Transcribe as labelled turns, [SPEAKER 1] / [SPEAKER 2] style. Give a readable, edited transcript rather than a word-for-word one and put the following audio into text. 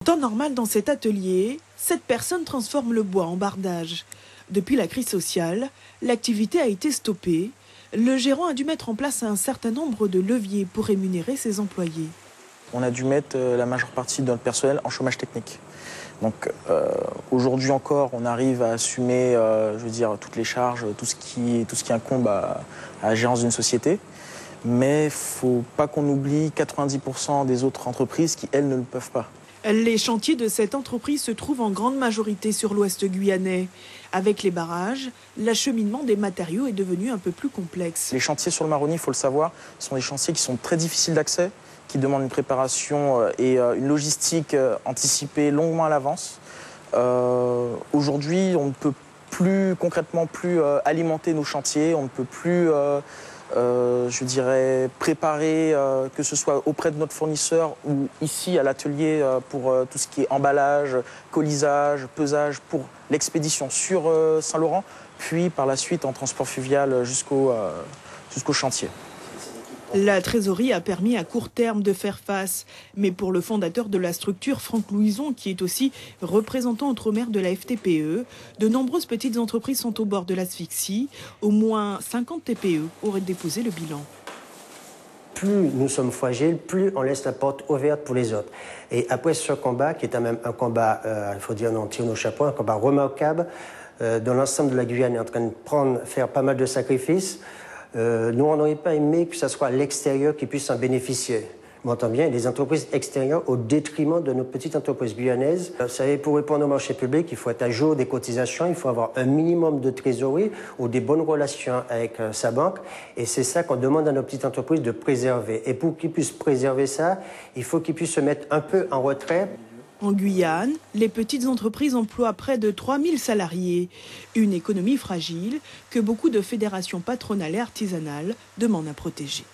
[SPEAKER 1] En temps normal, dans cet atelier, 7 personnes transforment le bois en bardage. Depuis la crise sociale, l'activité a été stoppée. Le gérant a dû mettre en place un certain nombre de leviers pour rémunérer ses employés.
[SPEAKER 2] On a dû mettre la majeure partie de notre personnel en chômage technique. Donc aujourd'hui encore, on arrive à assumer toutes les charges, tout ce qui incombe à la gérance d'une société. Mais il ne faut pas qu'on oublie 90% des autres entreprises qui, elles, ne le peuvent pas.
[SPEAKER 1] Les chantiers de cette entreprise se trouvent en grande majorité sur l'ouest guyanais. Avec les barrages, l'acheminement des matériaux est devenu un peu plus complexe.
[SPEAKER 2] Les chantiers sur le Maroni, il faut le savoir, sont des chantiers qui sont très difficiles d'accès, qui demandent une préparation et une logistique anticipée longuement à l'avance. Aujourd'hui, on ne peut plus concrètement alimenter nos chantiers, on ne peut plus préparer, que ce soit auprès de notre fournisseur ou ici à l'atelier pour tout ce qui est emballage, colisage, pesage pour l'expédition sur Saint-Laurent, puis par la suite en transport fluvial jusqu'au chantier.
[SPEAKER 1] La trésorerie a permis à court terme de faire face. Mais pour le fondateur de la structure, Franck Louison, qui est aussi représentant outre-mer de la FTPE, de nombreuses petites entreprises sont au bord de l'asphyxie. Au moins 50 TPE auraient déposé le bilan.
[SPEAKER 3] Plus nous sommes fragiles, plus on laisse la porte ouverte pour les autres. Et après ce combat, qui est même un combat, il faut dire, on tire nos chapeaux, un combat remarquable, dans l'ensemble de la Guyane est en train de faire pas mal de sacrifices. Nous, on n'aurait pas aimé que ce soit l'extérieur qui puisse en bénéficier. On entend bien, les entreprises extérieures au détriment de nos petites entreprises guyanaises. Vous savez, pour répondre au marché public, il faut être à jour des cotisations, il faut avoir un minimum de trésorerie ou des bonnes relations avec sa banque. Et c'est ça qu'on demande à nos petites entreprises de préserver. Et pour qu'ils puissent préserver ça, il faut qu'ils puissent se mettre un peu en retrait.
[SPEAKER 1] En Guyane, les petites entreprises emploient près de 3000 salariés. Une économie fragile que beaucoup de fédérations patronales et artisanales demandent à protéger.